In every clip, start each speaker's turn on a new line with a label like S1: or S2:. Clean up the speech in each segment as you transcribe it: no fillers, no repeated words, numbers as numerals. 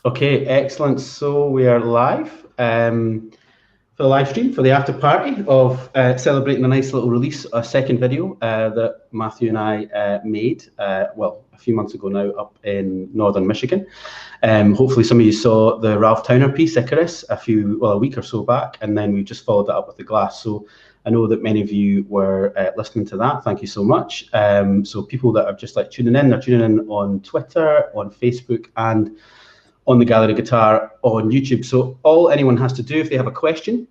S1: Okay, excellent. So we are live for the live stream for the after party of celebrating a nice little release, a second video that Matthew and I made, well, a few months ago now up in northern Michigan. Hopefully some of you saw the Ralph Towner piece, Icarus, a week or so back, and then we just followed that up with The Glass. So I know that many of you were listening to that. Thank you so much. So people that are just like tuning in, they're tuning in on Twitter, on Facebook, and on the Gallery Guitar on YouTube. So all anyone has to do if they have a question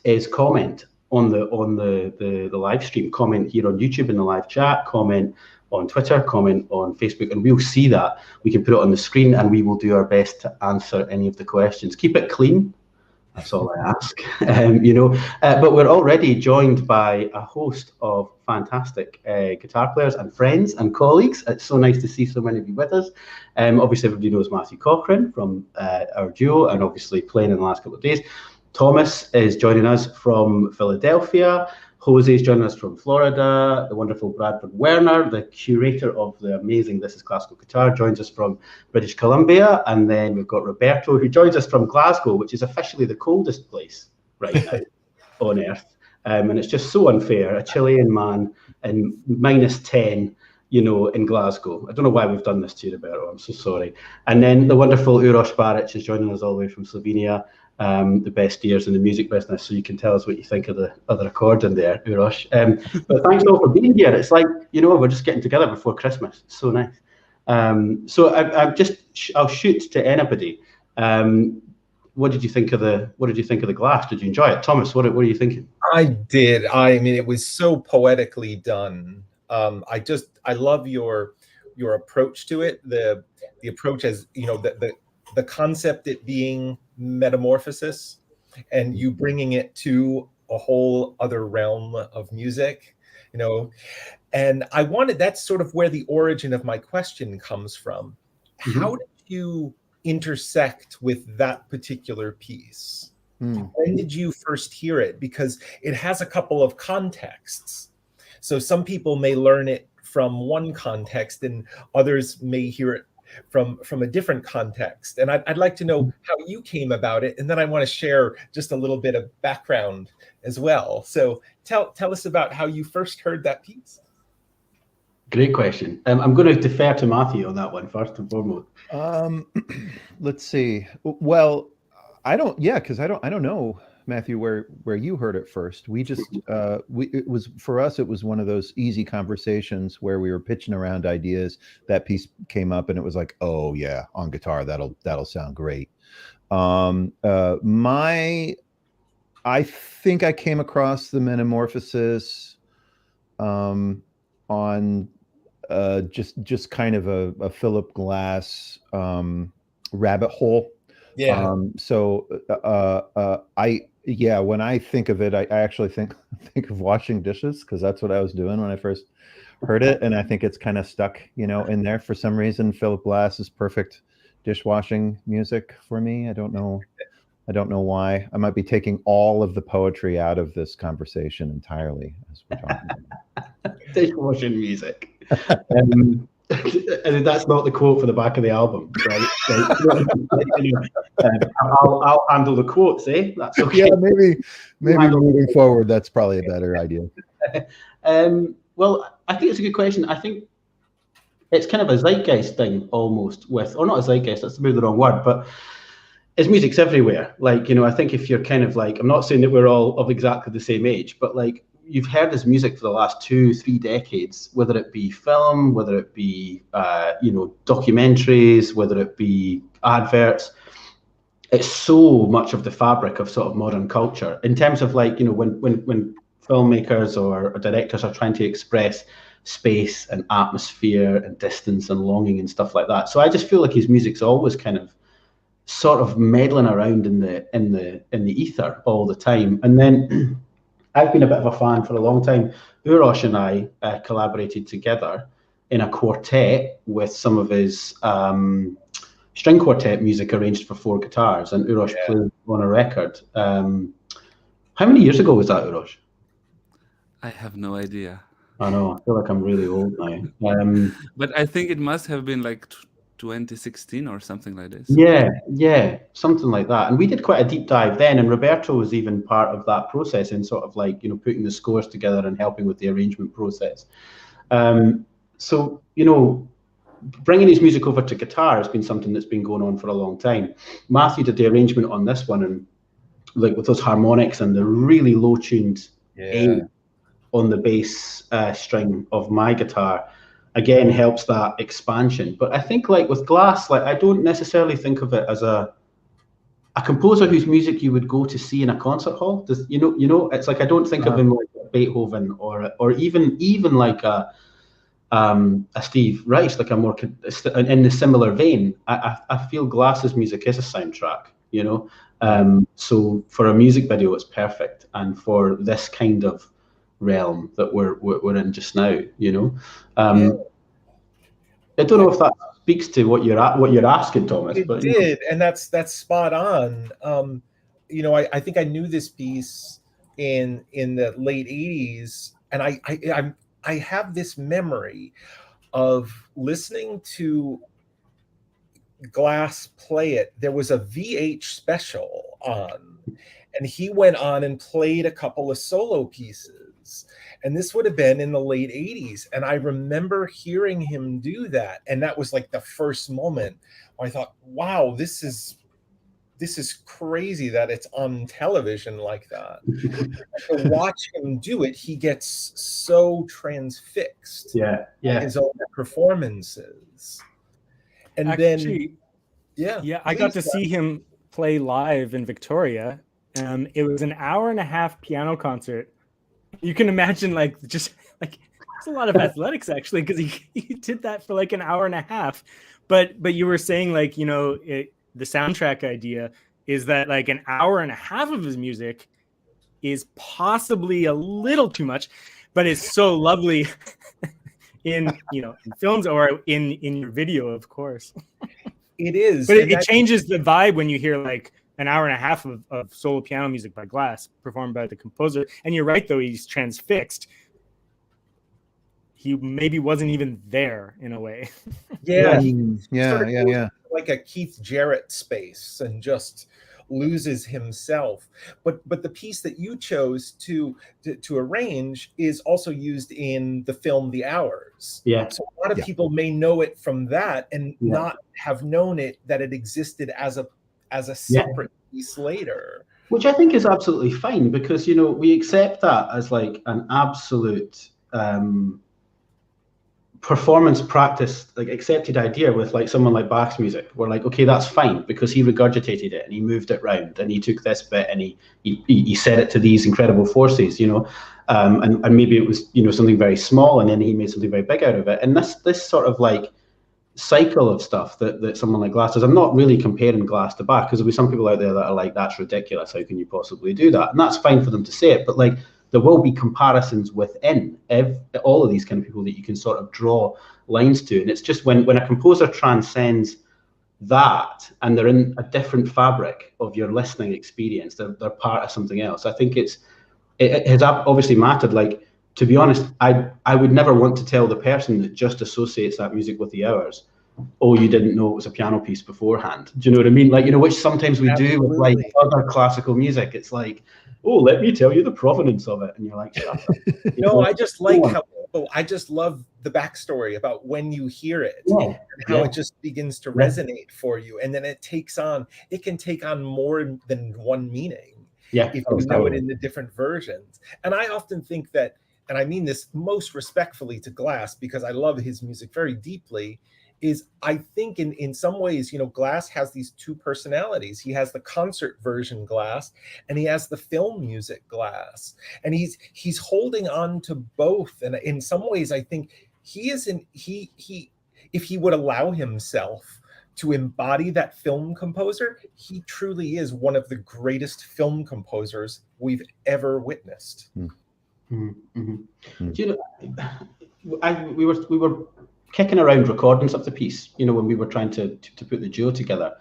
S1: is comment on the live stream, comment here on YouTube in the live chat, comment on Twitter, comment on Facebook, and we'll see that. We can put it on the screen and we will do our best to answer any of the questions. Keep it clean. That's all I ask, but we're already joined by a host of fantastic guitar players and friends and colleagues. It's so nice to see so many of you with us. Obviously, everybody knows Matthew Cochran from our duo and obviously playing in the last couple of days. Thomas is joining us from Philadelphia. Jose is joining us from Florida. The wonderful Bradford Werner, the curator of the amazing This Is Classical Guitar, joins us from British Columbia. And then we've got Roberto, who joins us from Glasgow, which is officially the coldest place right now on Earth. And it's just so unfair, a Chilean man in -10, in Glasgow. I don't know why we've done this to you, Roberto. I'm so sorry. And then the wonderful Uros Baric is joining us all the way from Slovenia. The best ears in the music business, so you can tell us what you think of the other accordion there, Uros. But thanks all for being here. It's like, we're just getting together before Christmas. It's so nice. So I'll shoot to anybody. What did you think of the Glass? Did you enjoy it? Thomas, what are you thinking?
S2: I did. I mean, it was so poetically done. I love your approach to it. The approach as, the concept it being metamorphosis and you bringing it to a whole other realm of music, and that's sort of where the origin of my question comes from. Mm-hmm. How did you intersect with that particular piece? When did you first hear it? Because it has a couple of contexts. So some people may learn it from one context and others may hear it from a different context. And I'd like to know how you came about it. And then I want to share just a little bit of background as well. So tell us about how you first heard that piece.
S1: Great question. I'm going to defer to Matthew on that one first and foremost.
S3: Let's see. Well, I don't know, Matthew, where you heard it first. We just it was one of those easy conversations where we were pitching around ideas. That piece came up and it was like, oh yeah, on guitar that'll sound great. I think I came across the Metamorphosis on just kind of a Philip Glass rabbit hole.
S2: Yeah.
S3: When I think of it, I actually think of washing dishes, because that's what I was doing when I first heard it, and I think it's kind of stuck, in there for some reason. Philip Glass is perfect dishwashing music for me. I don't know why. I might be taking all of the poetry out of this conversation entirely as we're talking about
S1: dishwashing music. And that's not the quote for the back of the album, right? I'll handle the quotes, eh? That's okay.
S3: Yeah, maybe moving forward, that's probably a better idea.
S1: Well, I think it's a good question. I think it's kind of a zeitgeist thing almost or not a zeitgeist, that's maybe the wrong word, but it's music's everywhere. Like, I think if you're kind of like, I'm not saying that we're all of exactly the same age, but like, you've heard this music for the last 2-3 decades, whether it be film, whether it be documentaries, whether it be adverts. It's so much of the fabric of sort of modern culture in terms of like, when filmmakers or directors are trying to express space and atmosphere and distance and longing and stuff like that. So I just feel like his music's always kind of sort of meddling around in the ether all the time. And then I've been a bit of a fan for a long time. Uros and I collaborated together in a quartet with some of his string quartet music arranged for 4 guitars, and Uros played on a record. How many years ago was that, Uros?
S4: I have no idea.
S1: I know. I feel like I'm really old now.
S4: But I think it must have been like 2016 or something like this.
S1: Yeah, something like that. And we did quite a deep dive then, and Roberto was even part of that process in sort of like, putting the scores together and helping with the arrangement process. So, bringing his music over to guitar has been something that's been going on for a long time. Matthew did the arrangement on this one, and like with those harmonics and the really low tuned A on the bass string of my guitar, again helps that expansion. But I think like with Glass, like I don't necessarily think of it as a composer whose music you would go to see in a concert hall. It's like I don't think of him like Beethoven or even like a Steve Reich, like a more in the similar vein. I feel Glass's music is a soundtrack, so for a music video it's perfect, and for this kind of realm that we're in just now, I don't know if that speaks to what you're asking, Thomas.
S2: It did, and that's spot on. I think I knew this piece in the late 80s, and I have this memory of listening to Glass play it. There was a VH special on, and he went on and played a couple of solo pieces. And this would have been in the late 80s. And I remember hearing him do that. And that was like the first moment where I thought, wow, this is crazy that it's on television like that. To watch him do it, he gets so transfixed.
S1: Yeah.
S2: His own performances. And
S5: actually,
S2: then,
S5: I got to see him play live in Victoria. It was an 1.5-hour piano concert. You can imagine, it's a lot of athletics actually, because he did that for like an 1.5 hours. But you were saying the soundtrack idea is that like an 1.5 hours of his music is possibly a little too much, but it's so lovely in films or in your video, of course.
S2: It is,
S5: but it changes the vibe when you hear like an 1.5 hours of solo piano music by Glass performed by the composer. And you're right, though, he's transfixed. He maybe wasn't even there in a way.
S2: Yeah. Like a Keith Jarrett space and just loses himself. But the piece that you chose to arrange is also used in the film The Hours.
S1: Yeah.
S2: So a lot of people may know it from that and not have known that it existed as a separate piece later.
S1: Which I think is absolutely fine, because, we accept that as like an absolute performance practice, like accepted idea with like someone like Bach's music. We're like, okay, that's fine, because he regurgitated it and he moved it round and he took this bit and he set it to these incredible forces, and maybe it was, something very small and then he made something very big out of it. And this sort of like cycle of stuff that someone like Glass does. I'm not really comparing Glass to Bach, because there'll be some people out there that are like, that's ridiculous, how can you possibly do that? And that's fine for them to say it, but like there will be comparisons within all of these kind of people that you can sort of draw lines to. And it's just when a composer transcends that and they're in a different fabric of your listening experience, they're part of something else. I think it has obviously mattered. Like, to be honest, I would never want to tell the person that just associates that music with The Hours, oh, you didn't know it was a piano piece beforehand. Do you know what I mean? Like, which sometimes we do with like other classical music. It's like, oh, let me tell you the provenance of it. And you're like, shut up.
S2: I just like I just love the backstory about when you hear it and how it just begins to resonate for you. And then it can take on more than one meaning.
S1: Yeah.
S2: If you know it in the different versions. And I often think that, and I mean this most respectfully to Glass, because I love his music very deeply, is I think in some ways, Glass has these two personalities. He has the concert version Glass, and he has the film music Glass. And he's holding on to both. And in some ways, I think if he would allow himself to embody that film composer, he truly is one of the greatest film composers we've ever witnessed.
S1: Mm-hmm. Do we were kicking around recordings of the piece, when we were trying to put the duo together.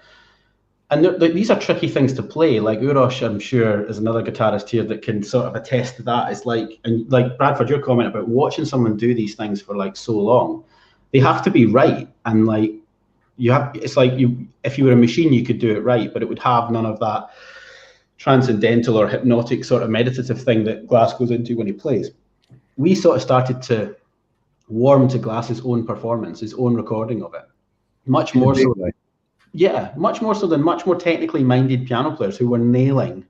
S1: And these are tricky things to play. Like Uros, I'm sure, is another guitarist here that can sort of attest to that. It's like, and like Bradford, your comment about watching someone do these things for like so long, they have to be right. And like, it's like if you were a machine, you could do it right, but it would have none of that transcendental or hypnotic sort of meditative thing that Glass goes into when he plays. We sort of started to warm to Glass's own performance, his own recording of it, much more so. Yeah, much more so than much more technically minded piano players who were nailing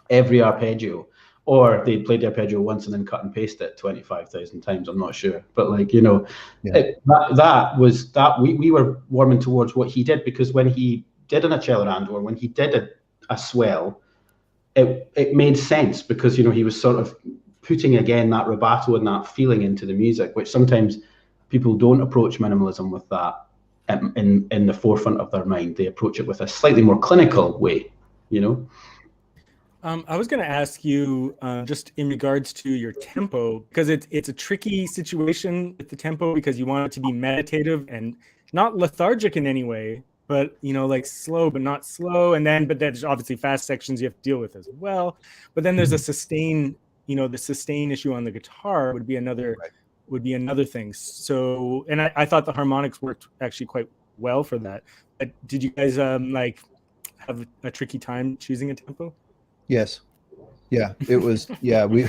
S1: every arpeggio, or they'd played the arpeggio once and then cut and paste it 25,000 times. I'm not sure, but like, you know, we were warming towards what he did, because when he did an acceleranto or when he did a swell, it made sense, because, you know, he was sort of putting again that rubato and that feeling into the music, which sometimes people don't approach minimalism with that in the forefront of their mind. They approach it with a slightly more clinical way, you know.
S5: I was going to ask you just in regards to your tempo, because it's a tricky situation with the tempo, because you want it to be meditative and not lethargic in any way, but, you know, like slow but not slow, but there's obviously fast sections you have to deal with as well. But then there's a sustain, you know, the sustain issue on the guitar would be another thing. So, and I thought the harmonics worked actually quite well for that. But did you guys like have a tricky time choosing a tempo?
S3: Yes. Yeah, it was. Yeah, we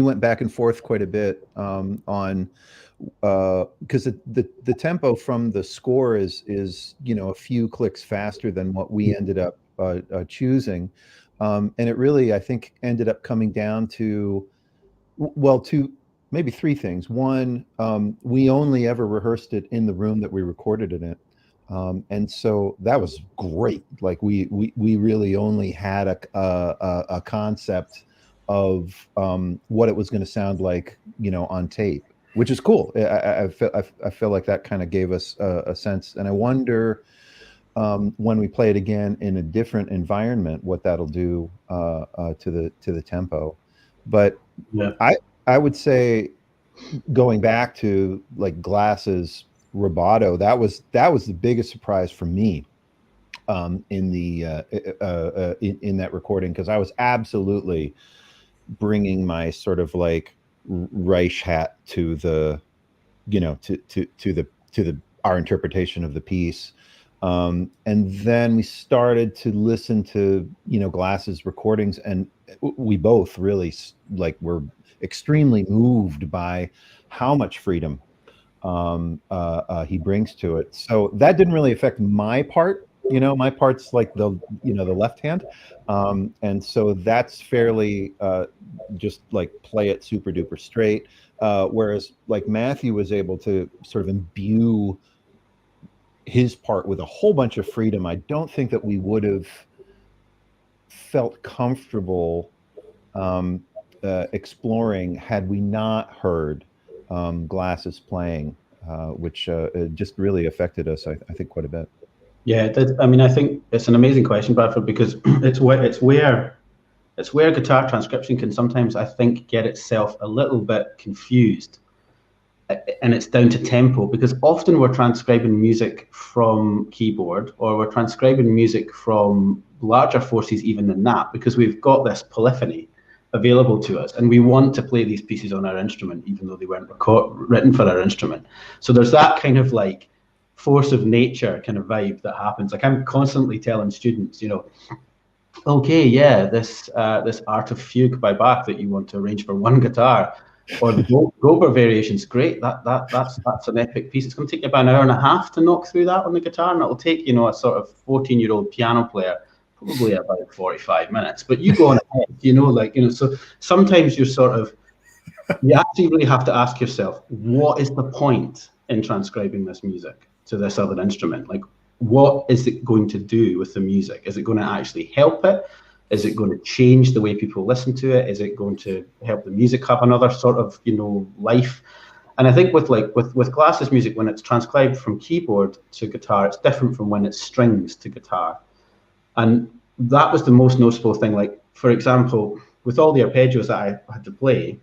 S3: went back and forth quite a bit on because the tempo from the score is you know, a few clicks faster than what we ended up choosing, and it really, I think, ended up coming down to, well, maybe three things. One, we only ever rehearsed it in the room that we recorded it in. And so that was great. Like we really only had a concept of what it was going to sound like, you know, on tape, which is cool. I feel like that kind of gave us a sense. And I wonder when we play it again in a different environment, what that'll do to the tempo. But yeah. I would say, going back to like Glass's rubato, that was the biggest surprise for me in that recording, because I was absolutely bringing my sort of like Reich hat to the, you know, to our interpretation of the piece, and then we started to listen to, you know, Glass's recordings, and we both really like were extremely moved by how much freedom he brings to it. So that didn't really affect my part. You know, my part's like the left hand, and so that's fairly just like play it super duper straight. Whereas like Matthew was able to sort of imbue his part with a whole bunch of freedom. I don't think that we would have felt comfortable exploring had we not heard Glass's playing, which just really affected us, I think, quite a bit.
S1: Yeah, I mean, I think it's an amazing question, Bradford, because it's where guitar transcription can sometimes, I think, get itself a little bit confused, and it's down to tempo, because often we're transcribing music from keyboard, or we're transcribing music from larger forces even than that, because we've got this polyphony available to us, and we want to play these pieces on our instrument even though they weren't written for our instrument. So there's that kind of like force of nature kind of vibe that happens. Like I'm constantly telling students, you know, okay, yeah, this Art of Fugue by Bach that you want to arrange for one guitar, or the Gober variation's great. That's an epic piece. It's going to take you about an hour and a half to knock through that on the guitar, and it'll take, you know, a sort of 14-year-old piano player probably about 45 minutes, but you go on ahead, you know, like, you know, so sometimes you actually really have to ask yourself, what is the point in transcribing this music to this other instrument? Like, what is it going to do with the music? Is it going to actually help it? Is it going to change the way people listen to it? Is it going to help the music have another sort of, you know, life? And I think with Glass's music, when it's transcribed from keyboard to guitar, it's different from when it's strings to guitar. And that was the most noticeable thing. Like, for example, with all the arpeggios that I had to play,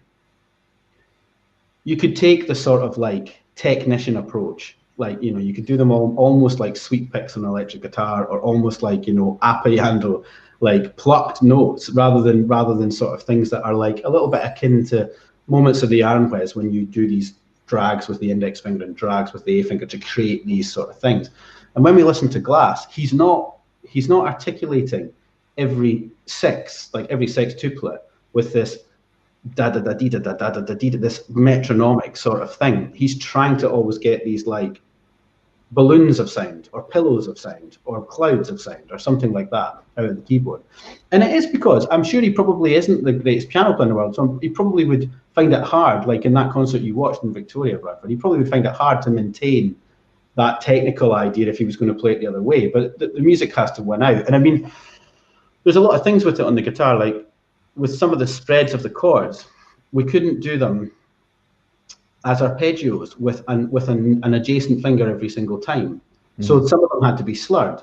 S1: you could take the sort of like technician approach. Like, you know, you could do them all almost like sweep picks on an electric guitar, or almost like, you know, appaiando, like plucked notes, rather than sort of things that are like a little bit akin to moments of the Aranjuez when you do these drags with the index finger and drags with the A finger to create these sort of things. And when we listen to Glass, he's not articulating every sixth, like every sextuplet with this da da da dee da da da da da dee, this metronomic sort of thing. He's trying to always get these like balloons of sound or pillows of sound or clouds of sound or something like that out of the keyboard. And it is because I'm sure he probably isn't the greatest piano player in the world, so he probably would find it hard, like in that concert you watched in Victoria, Bradford, he probably would find it hard to maintain that technical idea if he was going to play it the other way. But the music has to win out. And I mean, there's a lot of things with it on the guitar, like with some of the spreads of the chords, we couldn't do them as arpeggios with an adjacent finger every single time. So some of them had to be slurred.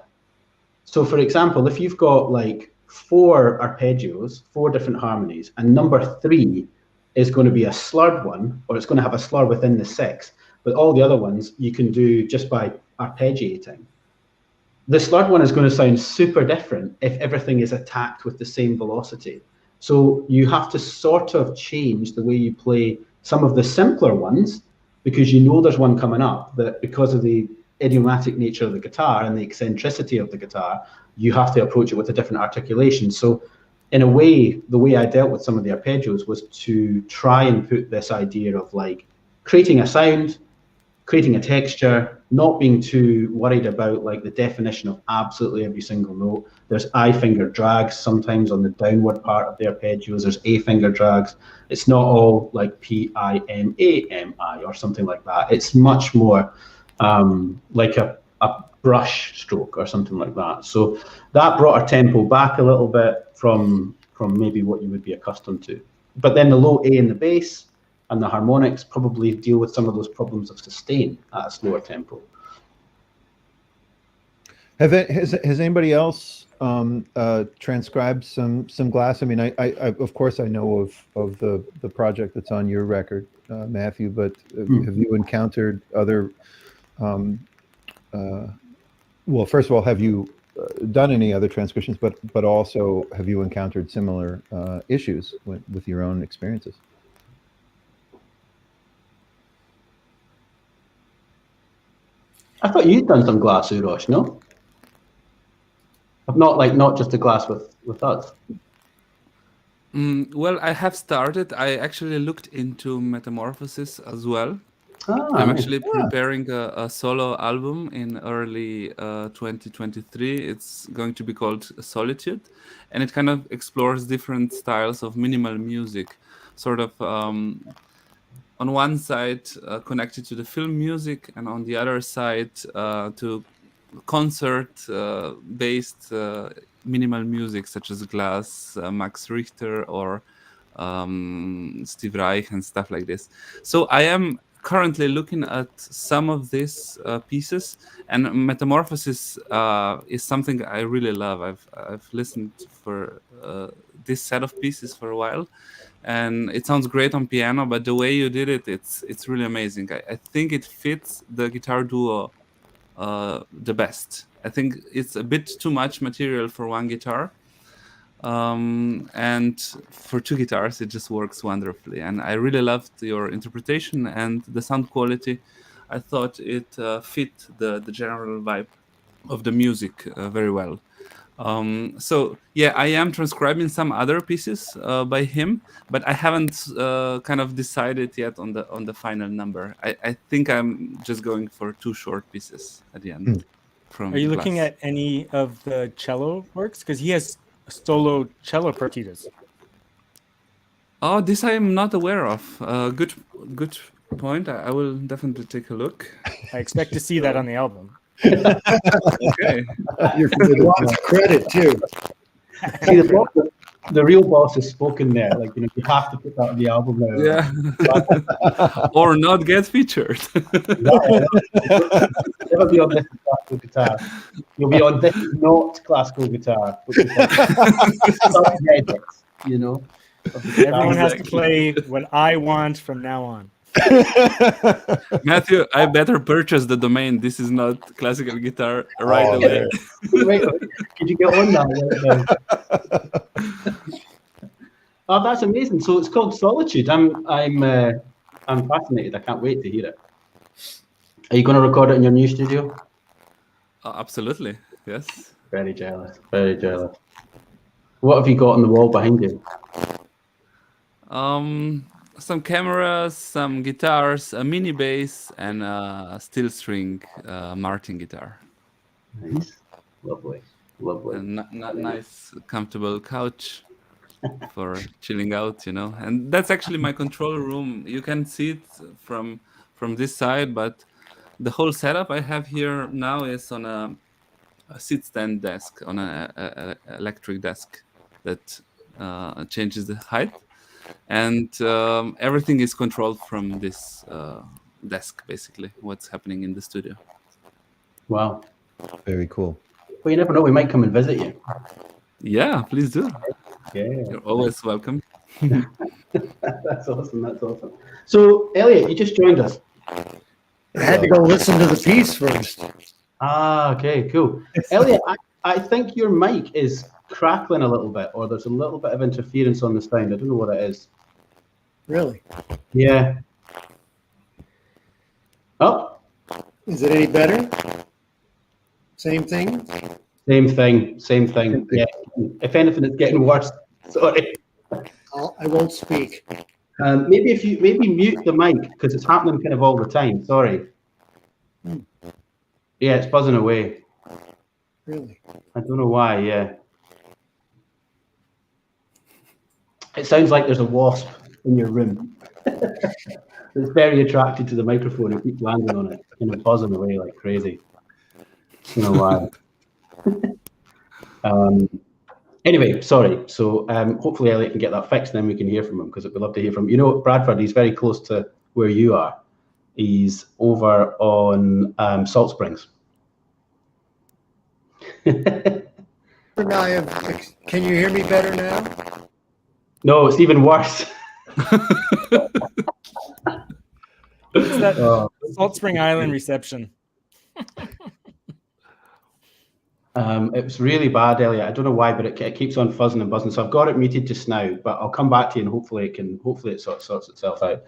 S1: So for example, if you've got like 4 arpeggios, 4 different harmonies, and number 3 is going to be a slurred one, or it's going to have a slur within the 6th, but all the other ones you can do just by arpeggiating. The slurred one is going to sound super different if everything is attacked with the same velocity. So you have to sort of change the way you play some of the simpler ones, because you know there's one coming up that because of the idiomatic nature of the guitar and the eccentricity of the guitar, you have to approach it with a different articulation. So in a way, the way I dealt with some of the arpeggios was to try and put this idea of like creating a sound, creating a texture, not being too worried about like the definition of absolutely every single note. There's I finger drags sometimes on the downward part of the arpeggios. There's A finger drags. It's not all like P-I-M-A-M-I or something like that. It's much more like a brush stroke or something like that. So that brought our tempo back a little bit from maybe what you would be accustomed to. But then the low A in the bass and the harmonics probably deal with some of those problems of sustain at a slower tempo.
S3: Has anybody else transcribed some Glass? I mean, I of course I know of the project that's on your record, Matthew, but have you encountered other? Well, first of all, have you done any other transcriptions? But also, have you encountered similar issues with your own experiences?
S1: I thought you'd done some Glass, Uros, no? Not just the Glass with us.
S4: Well, I have started. I actually looked into Metamorphosis as well. I'm actually preparing a solo album in early 2023. It's going to be called Solitude, and it kind of explores different styles of minimal music, sort of on one side connected to the film music, and on the other side to concert-based minimal music, such as Glass, Max Richter, or Steve Reich and stuff like this. So I am currently looking at some of these pieces, and Metamorphosis is something I really love. I've listened for this set of pieces for a while, and it sounds great on piano, but the way you did it, it's really amazing. I think it fits the guitar duo the best. I think it's a bit too much material for one guitar, and for 2 guitars it just works wonderfully. And I really loved your interpretation and the sound quality. I thought it fit the general vibe of the music very well. So yeah, I am transcribing some other pieces by him, but I haven't kind of decided yet on the final number. I think I'm just going for 2 short pieces at the end. Are
S5: you looking at any of the cello works? Because he has solo cello partitas.
S4: Oh, this I am not aware of. Good point. I will definitely take a look.
S5: I expect to see that on the album.
S4: Okay.
S6: You're lots of credit too.
S1: See, the real boss is spoken there. Like, you have to put that on the album now.
S4: Yeah. Or not get featured.
S1: Never be on this classical guitar. You'll be on this not classical guitar, which is like edits,
S5: Everyone has to play what I want from now on.
S4: Matthew, I better purchase the domain. This is not classical guitar right away.
S1: Wait, could you get on that? Oh, that's amazing. So it's called Solitude. I'm I'm fascinated. I can't wait to hear it. Are you going to record it in your new studio?
S4: Absolutely, yes.
S1: Very jealous. Very jealous. What have you got on the wall behind you?
S4: Some cameras, some guitars, a mini bass, and a steel string Martin guitar.
S1: Nice. Lovely. Lovely.
S4: And nice, comfortable couch for chilling out, you know. And that's actually my control room. You can see it from this side, but the whole setup I have here now is on a sit stand desk, on a electric desk that changes the height, and everything is controlled from this desk, basically, what's happening in the studio.
S1: Wow.
S3: Very cool.
S1: Well, you never know. We might come and visit you.
S4: Yeah, please do.
S1: Yeah.
S4: You're always welcome.
S1: That's awesome. That's awesome. So, Elliot, you just joined us.
S6: I had to go listen to the piece first.
S1: Ah, okay, cool. Elliot, I think your mic is crackling a little bit, or there's a little bit of interference on the sound. I don't know what it is.
S6: Really?
S1: Yeah. Oh,
S6: Is it any better? Same thing?
S1: same thing. Same thing. Yeah. If anything, it's getting worse. Sorry.
S6: I won't speak.
S1: Maybe mute the mic because it's happening kind of all the time. Sorry. Yeah, it's buzzing away.
S6: Really?
S1: I don't know why. Yeah. It sounds like there's a wasp in your room. It's very attracted to the microphone and keeps landing on it, kind of buzzing away like crazy. I don't know why. Anyway, sorry. So hopefully Elliot can get that fixed, then we can hear from him, because we'd love to hear from him. You know, Bradford, he's very close to where you are. He's over on Salt Springs.
S6: Now can you hear me better now?
S1: No, it's even worse.
S5: It's that Salt Spring Island reception.
S1: It was really bad, Elliot. I don't know why, but it keeps on fuzzing and buzzing. So I've got it muted just now, but I'll come back to you and hopefully it sorts itself out.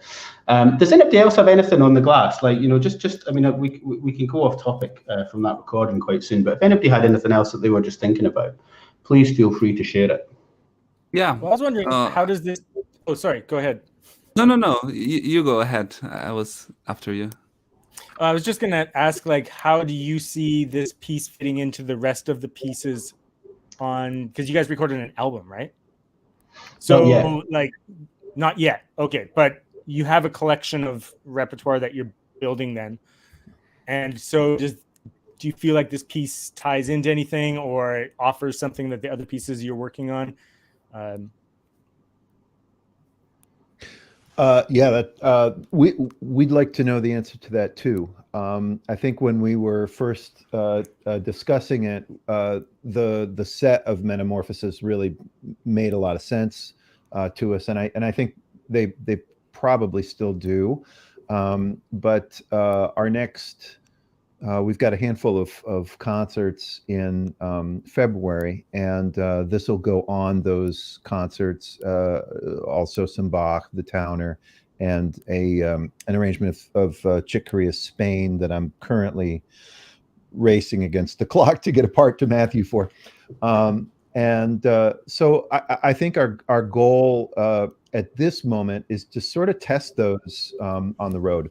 S1: Does anybody else have anything on the glass? Like, you know, just I mean, we can go off topic from that recording quite soon. But if anybody had anything else that they were just thinking about, please feel free to share it.
S4: Yeah.
S5: Well, I was wondering, how does this? Oh, sorry. Go ahead.
S4: No. You go ahead. I was after you.
S5: I was just going to ask, like, how do you see this piece fitting into the rest of the pieces on, because you guys recorded an album, right? So, not yet. Okay. But you have a collection of repertoire that you're building then. And so do you feel like this piece ties into anything or offers something that the other pieces you're working on?
S3: We'd like to know the answer to that too. I think when we were first discussing it, the set of Metamorphosis really made a lot of sense to us, and I think they probably still do. But our next, we've got a handful of concerts in February, and this will go on those concerts. Also some Bach, the Towner, and an arrangement of Chick Corea's Spain that I'm currently racing against the clock to get a part to Matthew for. So I think our goal at this moment is to sort of test those on the road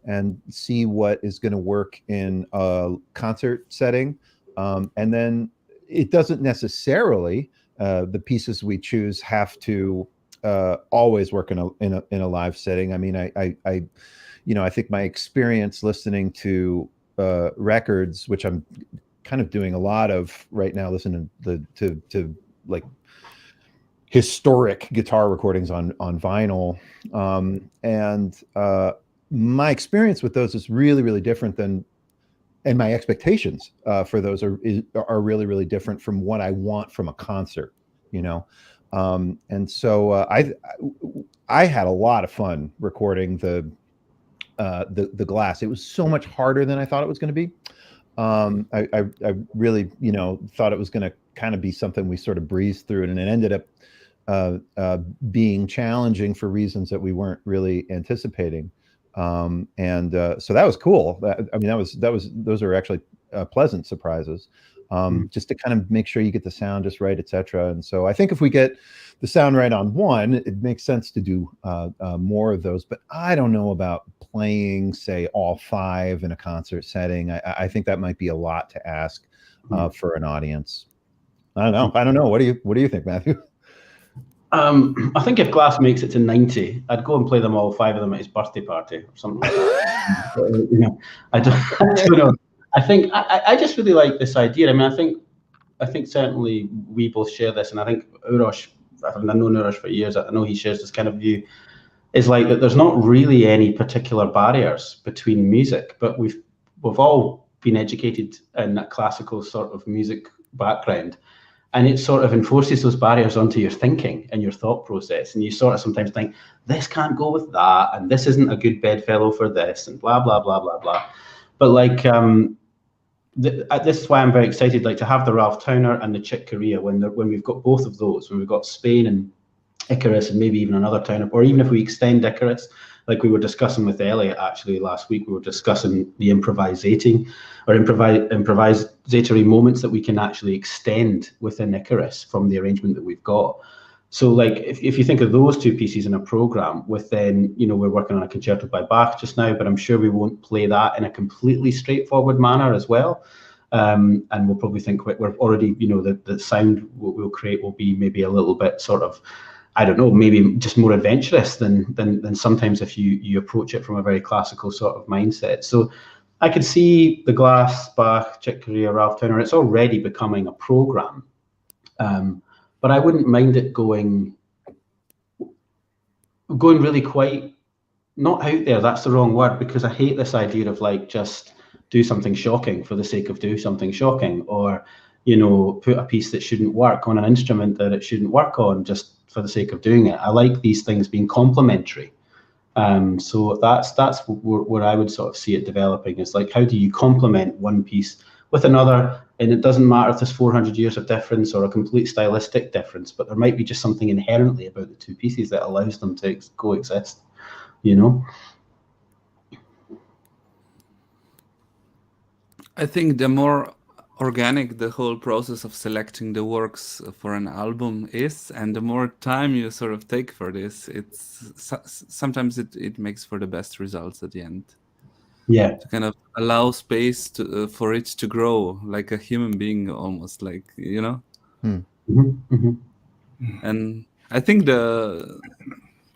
S3: and see what is going to work in a concert setting. And then it doesn't necessarily, the pieces we choose have to always work in a live setting. I mean, I think my experience listening to records, which I'm kind of doing a lot of right now, listening to like historic guitar recordings on vinyl, my experience with those is really, really different than, and my expectations for those are really, really different from what I want from a concert, you know? And so I had a lot of fun recording the glass. It was so much harder than I thought it was going to be. I really, thought it was going to kind of be something we sort of breezed through, and it ended up being challenging for reasons that we weren't really anticipating. So that was cool. I mean, those are actually pleasant surprises. Just to kind of make sure you get the sound just right, etc. And so I think if we get the sound right on one, it makes sense to do more of those. But I don't know about playing, say, all 5 in a concert setting. I think that might be a lot to ask for an audience. I don't know. What do you think, Matthew?
S1: I think if Glass makes it to 90, I'd go and play them all 5 of them at his birthday party or something like that. I don't know. I just really like this idea. I mean, I think certainly we both share this, and I think Uros, I've known Uros for years. I know he shares this kind of view. Is like that. There's not really any particular barriers between music, but we've all been educated in that classical sort of music background, and it sort of enforces those barriers onto your thinking and your thought process, and you sort of sometimes think this can't go with that, and this isn't a good bedfellow for this, and blah blah blah blah blah. But like this is why I'm very excited, like to have the Ralph Towner and the Chick Corea when we've got both of those, when we've got Spain and Icarus and maybe even another Towner, or even if we extend Icarus, like we were discussing with Elliot actually last week, we were discussing the improvisatory moments that we can actually extend within Icarus from the arrangement that we've got. So like if you think of those 2 pieces in a program with then, we're working on a concerto by Bach just now, but I'm sure we won't play that in a completely straightforward manner as well. And we'll probably think we're already, the sound we'll create will be maybe a little bit sort of, I don't know, maybe just more adventurous than sometimes if you approach it from a very classical sort of mindset. So I could see the Glass, Bach, Chick Corea, Ralph Towner, it's already becoming a program. But I wouldn't mind it going really quite, not out there, that's the wrong word, because I hate this idea of like just do something shocking for the sake of do something shocking, or, put a piece that shouldn't work on an instrument that it shouldn't work on just for the sake of doing it. I like these things being complementary. So that's where I would sort of see it developing, is like, how do you complement one piece with another? And it doesn't matter if there's 400 years of difference or a complete stylistic difference, but there might be just something inherently about the 2 pieces that allows them to coexist,
S4: I think the more organic the whole process of selecting the works for an album is, and the more time you sort of take for this, sometimes it makes for the best results at the end.
S1: Yeah,
S4: to kind of allow space for it to grow like a human being, almost, like,
S1: Mm-hmm. Mm-hmm.
S4: And I think the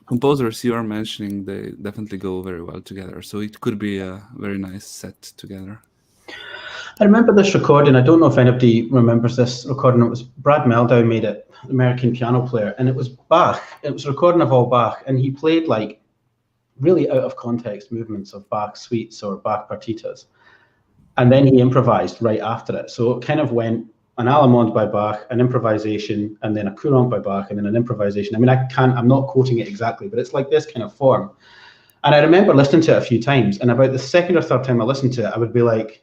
S4: composers you are mentioning, they definitely go very well together, so it could be a very nice set together.
S1: I remember this recording. I don't know if anybody remembers this recording. It was Brad Meldau made it, American piano player, and it was Bach. It was a recording of all Bach, and he played like really out of context movements of Bach suites or Bach partitas, and then he improvised right after it. So it kind of went an Allemande by Bach, an improvisation, and then a courant by Bach, and then an improvisation. I mean, I'm not quoting it exactly, but it's like this kind of form. And I remember listening to it a few times, and about the 2nd or 3rd time I listened to it, I would be like,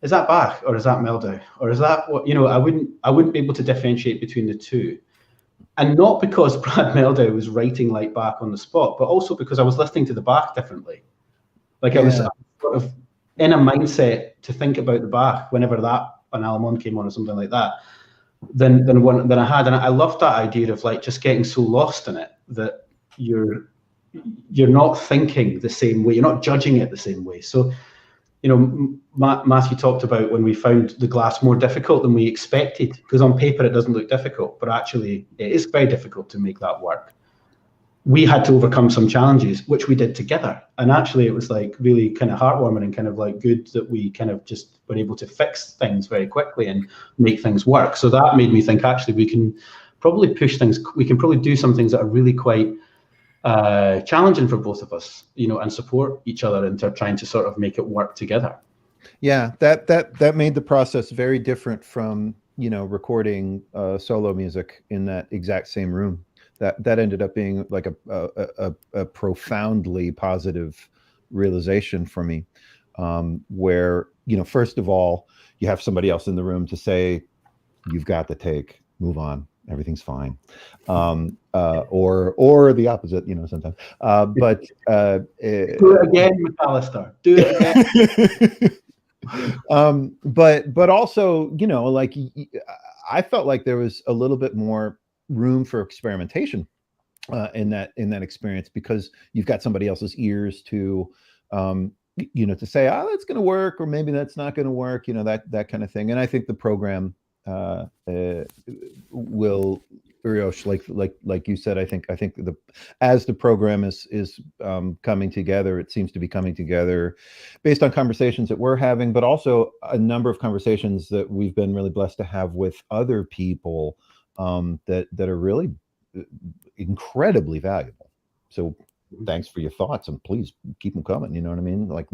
S1: is that Bach or is that Meldau, or is that what, I wouldn't be able to differentiate between the 2. And not because Brad Meldau was writing like Bach on the spot, but also because I was listening to the Bach differently. Like I was sort of in a mindset to think about the Bach whenever that an Allemande came on or something like that, than I had. And I loved that idea of like just getting so lost in it that you're not thinking the same way, you're not judging it the same way. So, Matthew talked about when we found the Glass more difficult than we expected, because on paper it doesn't look difficult, but actually it is very difficult to make that work. We had to overcome some challenges, which we did together. And actually it was like really kind of heartwarming and kind of like good that we kind of just were able to fix things very quickly and make things work. So that made me think, actually, we can probably push things, we can probably do some things that are really quite challenging for both of us, and support each other into trying to sort of make it work together.
S3: Yeah, that made the process very different from, recording solo music in that exact same room. That ended up being like a profoundly positive realization for me, where, first of all, you have somebody else in the room to say, you've got the take, move on. everything's fine, or the opposite, sometimes. But
S1: do it again, McAllister. Do it again.
S3: But also, like I felt like there was a little bit more room for experimentation in that experience, because you've got somebody else's ears to to say, oh, that's going to work, or maybe that's not going to work, that kind of thing. And I think the program will, Uros, like you said, I think as the program is coming together, it seems to be coming together based on conversations that we're having, but also a number of conversations that we've been really blessed to have with other people that are really incredibly valuable. So thanks for your thoughts, and please keep them coming. You know what I mean? Like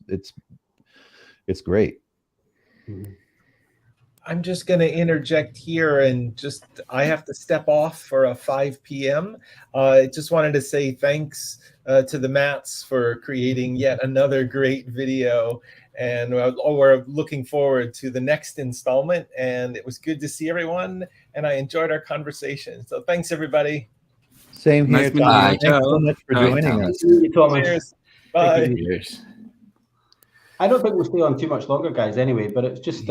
S3: it's great.
S2: I'm just going to interject here, and I have to step off for a 5 p.m. I just wanted to say thanks to the Mats for creating yet another great video, and we're looking forward to the next installment. And it was good to see everyone, and I enjoyed our conversation. So thanks, everybody.
S3: Same here.
S4: Nice
S3: Thanks so much for joining us.
S2: Cheers. Bye.
S1: I don't think we'll stay on too much longer, guys, anyway, but it's just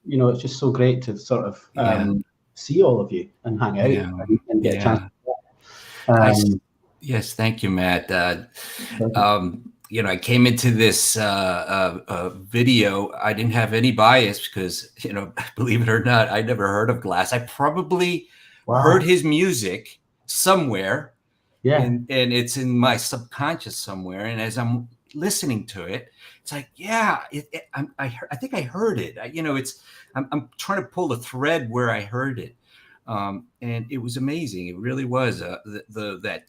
S1: it's just so great to sort of see all of you and hang out and get a chance.
S7: Yes, thank you, Matt. I came into this video, I didn't have any bias because, believe it or not, I never heard of Glass. I probably heard his music somewhere, and it's in my subconscious somewhere. And as I'm listening to it, it's like, I think I heard it. I'm trying to pull the thread where I heard it, and it was amazing. It really was. The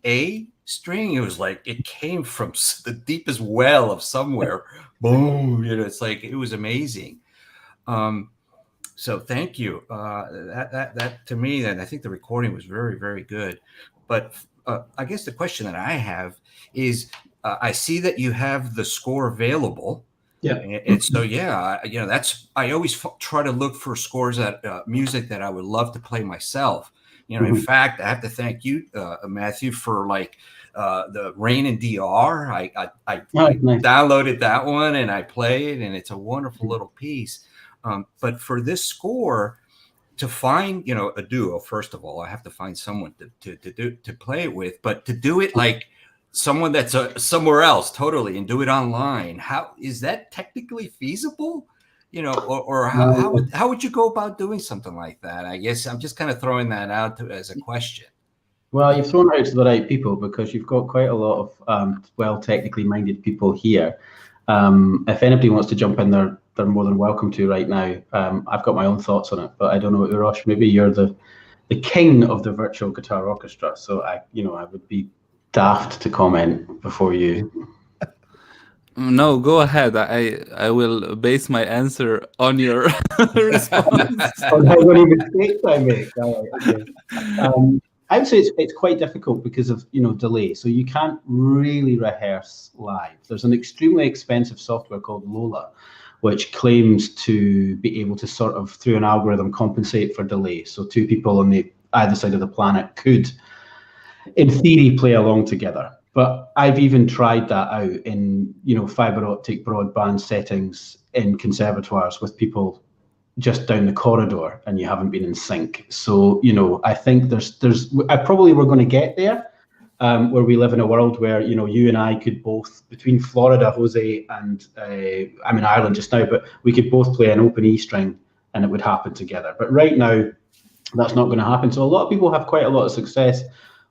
S7: A string, it was like it came from the deepest well of somewhere. Boom! It's like it was amazing. So thank you. That to me, and I think the recording was very, very good. But I guess the question that I have is, I see that you have the score available.
S1: Yeah.
S7: And so, I always try to look for scores that music that I would love to play myself. In fact, I have to thank you, Matthew, for the Rain in DR. I downloaded that one and I played, and it's a wonderful little piece. But for this score, to find, a duo, first of all, I have to find someone to play it with, but to do it like someone that's somewhere else totally and do it online, how is that technically feasible? Or how would you go about doing something like that? I guess I'm just kind of throwing that out as a question.
S1: Well, you've thrown it out to the right people, because you've got quite a lot of technically minded people here. If anybody wants to jump in there, they're more than welcome to right now. I've got my own thoughts on it, but I don't know, Uros, maybe you're the king of the virtual guitar orchestra, so I would be daft to comment before you.
S4: No, go ahead. I will base my answer on your response.
S1: On how many mistakes I make. I would say it's quite difficult because of delay. So you can't really rehearse live. There's an extremely expensive software called Lola, which claims to be able to sort of, through an algorithm, compensate for delay. So two people on either side of the planet could, in theory, play along together. But I've even tried that out in fiber optic broadband settings in conservatoires with people just down the corridor, and you haven't been in sync. So I think we're going to get there, where we live in a world where you and I could both, between Florida, Jose, and I'm in Ireland just now, but we could both play an open E string and it would happen together. But right now, that's not going to happen. So a lot of people have quite a lot of success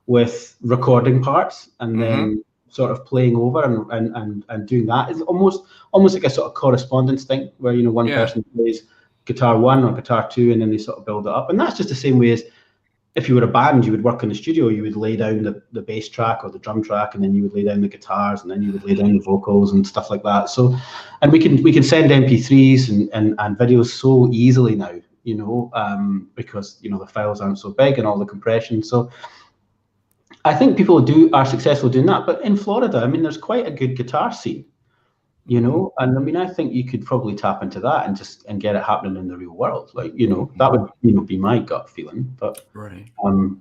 S1: with recording parts and then sort of playing over and doing that. It's almost like a sort of correspondence thing, where one person plays guitar 1 or guitar 2, and then they sort of build it up. And that's just the same way as if you were a band, you would work in the studio, you would lay down the bass track or the drum track, and then you would lay down the guitars, and then you would lay down the vocals and stuff like that. So, and we can send MP3s and videos so easily now, because the files aren't so big and all the compression. So I think people are successful doing that. But in Florida, I mean, there's quite a good guitar scene. you know. And I mean, I think you could probably tap into that and get it happening in the real world. Like, you know, that would, you know, be my gut feeling. But
S7: Right.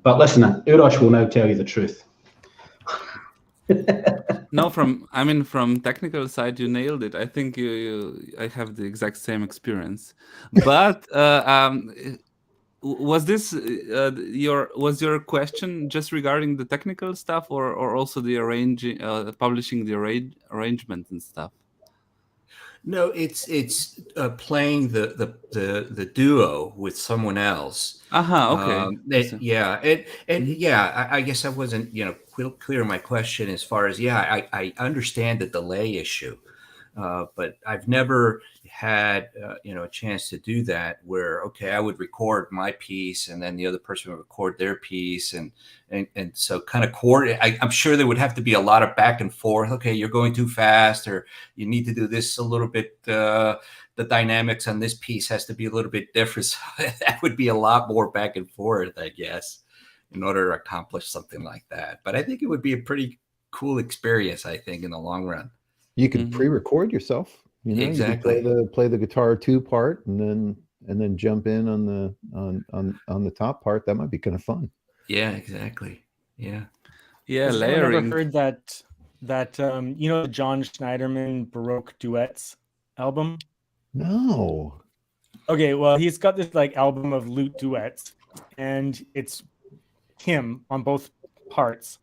S1: But listen, Uros will now tell you the truth.
S4: No, from technical side, you nailed it. I think I have the exact same experience. But was this your question just regarding the technical stuff, or also the arranging, publishing the arrangement and stuff?
S7: No, it's playing the duo with someone else.
S4: Okay.
S7: Yeah, I guess I wasn't, you know, clear in my question as far as, I understand the delay issue, but I've never had you know, a chance to do that where, okay, I would record my piece and then the other person would record their piece, and so kind of coordinate. I'm sure there would have to be a lot of back and forth. Okay, you're going too fast, or you need to do this a little bit. The dynamics on this piece has to be a little bit different. So that would be a lot more back and forth, I guess, in order to accomplish something like that. But I think it would be a pretty cool experience, I think, in the long run.
S3: You could pre-record yourself. You know,
S7: exactly.
S3: You play the guitar 2 part and then jump in on the top part. That might be kind of fun.
S7: Yeah, exactly. Yeah.
S4: Layering.
S5: I've never heard that you know, the John Schneiderman Baroque duets album.
S3: No.
S5: Okay, well, he's got this like album of lute duets, and it's him on both parts.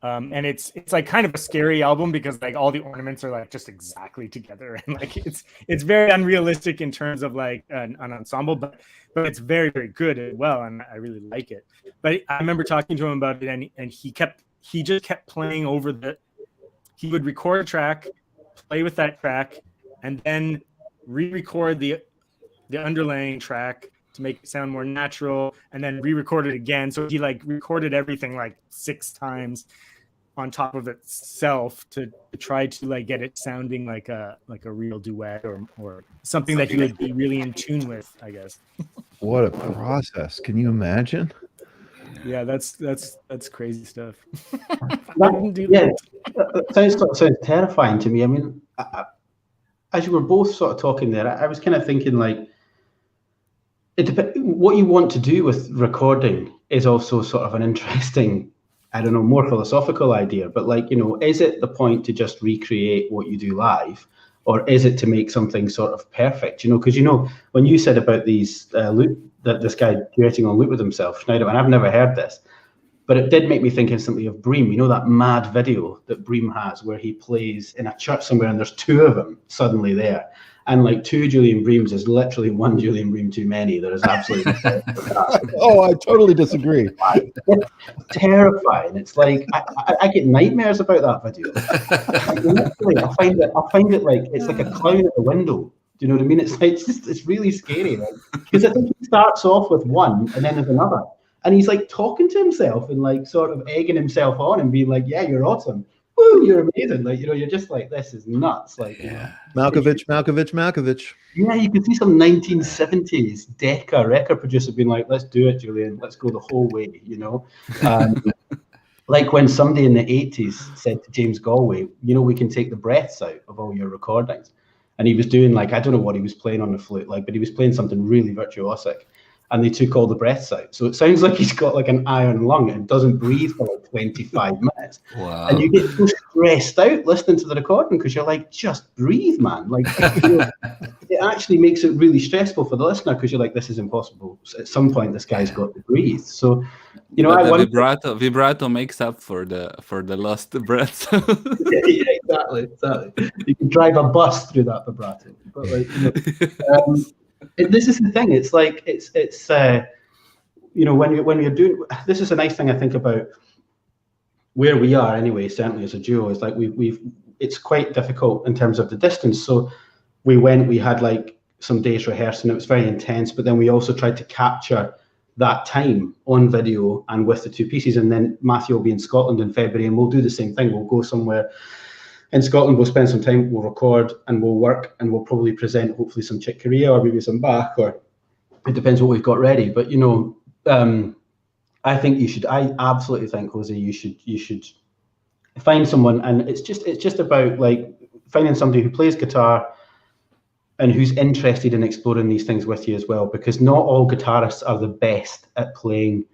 S5: And it's like kind of a scary album because like all the ornaments are like just exactly together, and like it's very unrealistic in terms of like an ensemble, but it's very, very good as well, and I really like it. But I remember talking to him about it, and he just kept playing over he would record a track, play with that track, and then re-record the underlying track to make it sound more natural, and then re-record it again. So he like recorded everything like 6 times on top of itself to try to like get it sounding like a real duet or something that he would be really in tune with, I guess.
S3: What a process. Can you imagine?
S5: Yeah, that's crazy stuff.
S1: Sounds terrifying to me. I mean, as you were both sort of talking there, I was kind of thinking like, what you want to do with recording is also sort of an interesting, I don't know, more philosophical idea. But like, you know, is it the point to just recreate what you do live, or is it to make something sort of perfect? You know, because, you know, when you said about these lute, that this guy duetting on lute with himself, Schneider, and I've never heard this, but it did make me think instantly of Bream. You know, that mad video that Bream has where he plays in a church somewhere and there's 2 of them suddenly there. And like 2 Julian Breams is literally 1 Julian Bream too many. There is absolutely
S3: Oh, I totally disagree.
S1: It's terrifying. It's like I get nightmares about that video. Literally, I find it like it's like a clown at the window. Do you know what I mean? It's like it's really scary, because I think he starts off with one and then there's another, and he's like talking to himself and like sort of egging himself on and being like, "Yeah, you're awesome. Woo, you're amazing." Like, you know, you're just like, this is nuts. Like,
S7: yeah.
S3: Malkovich.
S1: Yeah, you can see some 1970s Decca record producer being like, "Let's do it, Julian. Let's go the whole way." You know, like when somebody in the 80s said to James Galway, "You know, we can take the breaths out of all your recordings," and he was doing like, I don't know what he was playing on the flute, like, but he was playing something really virtuosic. And they took all the breaths out. So it sounds like he's got like an iron lung and doesn't breathe for like 25 minutes.
S7: Wow.
S1: And you get so stressed out listening to the recording because you're like, just breathe, man. Like, you know, it actually makes it really stressful for the listener because you're like, this is impossible. So at some point, this guy's got to breathe. So, you know,
S4: the vibrato makes up for the lost breaths.
S1: Yeah, exactly. You can drive a bus through that vibrato. But like, you know, this is the thing. It's like it's you know, when you're doing this, is a nice thing I think about where we are anyway. Certainly as a duo, is like it's quite difficult in terms of the distance. So we had like some days rehearsing. It was very intense, but then we also tried to capture that time on video and with the 2 pieces. And then Matthew will be in Scotland in February, and we'll do the same thing. We'll go somewhere in Scotland, we'll spend some time, we'll record and we'll work, and we'll probably present hopefully some Chick Corea or maybe some Bach, or it depends what we've got ready. But, you know, I absolutely think, Jose, you should find someone, and it's just about like, finding somebody who plays guitar and who's interested in exploring these things with you as well, because not all guitarists are the best at playing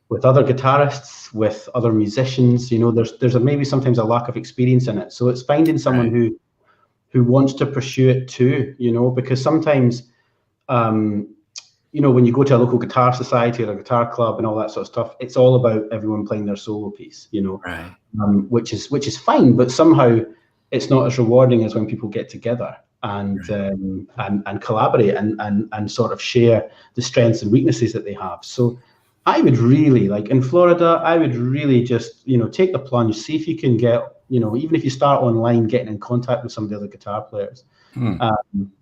S1: with other guitarists, with other musicians. You know, there's maybe sometimes a lack of experience in it. So it's finding someone who wants to pursue it too, you know, because sometimes, you know, when you go to a local guitar society or a guitar club and all that sort of stuff, it's all about everyone playing their solo piece, you know, which is fine, but somehow it's not as rewarding as when people get together and collaborate and sort of share the strengths and weaknesses that they have. So I would really, like in Florida, I would really just, you know, take the plunge, see if you can get, you know, even if you start online, getting in contact with some of the other guitar players. And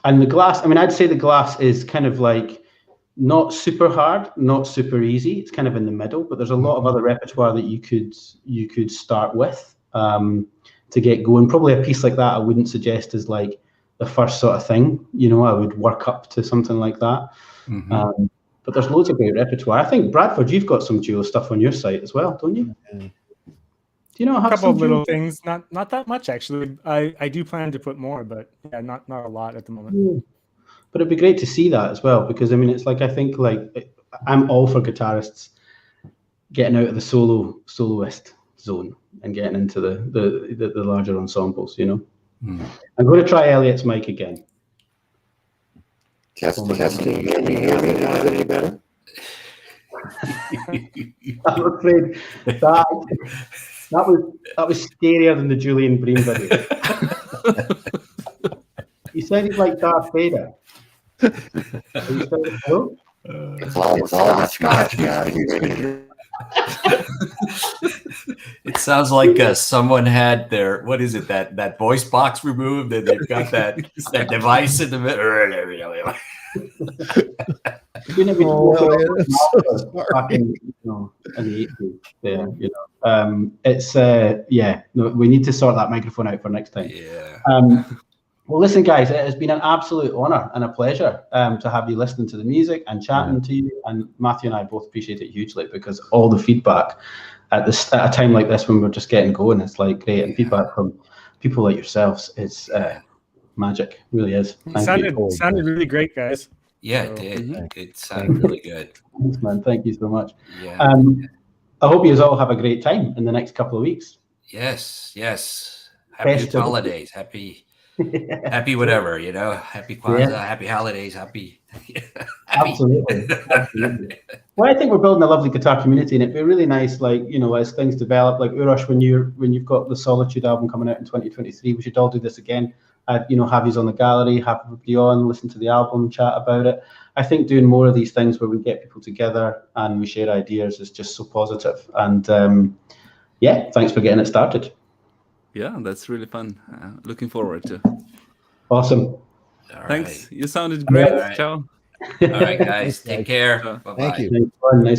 S1: the glass, I mean, I'd say the glass is kind of like not super hard, not super easy. It's kind of in the middle, but there's a lot of other repertoire that you could start with to get going. Probably a piece like that I wouldn't suggest as like the first sort of thing. You know, I would work up to something like that. But there's loads of great repertoire. I think, Bradford, you've got some duo stuff on your site as well, don't you? Do you know,
S5: a couple of little things, not that much actually. I do plan to put more, but yeah, not a lot at the moment.
S1: But it'd be great to see that as well, because I mean, it's like, I think like I'm all for guitarists getting out of the soloist zone and getting into the larger ensembles, you know. I'm going to try Elliot's mic again.
S6: Testing. Can you hear me now any better?
S1: I'm afraid that was scarier than the Julian Bream video. You sounded like Darth Vader. It's
S6: all the scotch, guys.
S7: It sounds like someone had their, what is it, that voice box removed, and they've got that device in the middle.
S1: You know, in the 80s there, you know. It's no, we need to sort that microphone out for next time. Well, listen, guys, it has been an absolute honor and a pleasure to have you listening to the music and chatting to you. And Matthew and I both appreciate it hugely, because all the feedback at a time like this when we're just getting going, it's like great. And feedback from people like yourselves is magic, really is.
S5: Sounded really great, guys.
S7: Yeah, it did. It sounded really good.
S1: Thanks, man. Thank you so much.
S7: Yeah.
S1: I hope you all have a great time in the next couple of weeks.
S7: Yes. Happy holidays. Happy whatever, you know. Happy Kwanzaa, happy holidays, happy.
S1: Absolutely. Well, I think we're building a lovely guitar community, and it'd be really nice, like, you know, as things develop, like Uros, when you've got the Solitude album coming out in 2023, we should all do this again. You know, have you on the gallery, have everybody on, listen to the album, chat about it. I think doing more of these things where we get people together and we share ideas is just so positive. And thanks for getting it started.
S4: Yeah, that's really fun. Looking forward to.
S1: Awesome.
S4: Thanks. You sounded great.
S7: All right.
S4: Ciao.
S7: All right, guys. Take care.
S3: Thank you.
S1: Nice.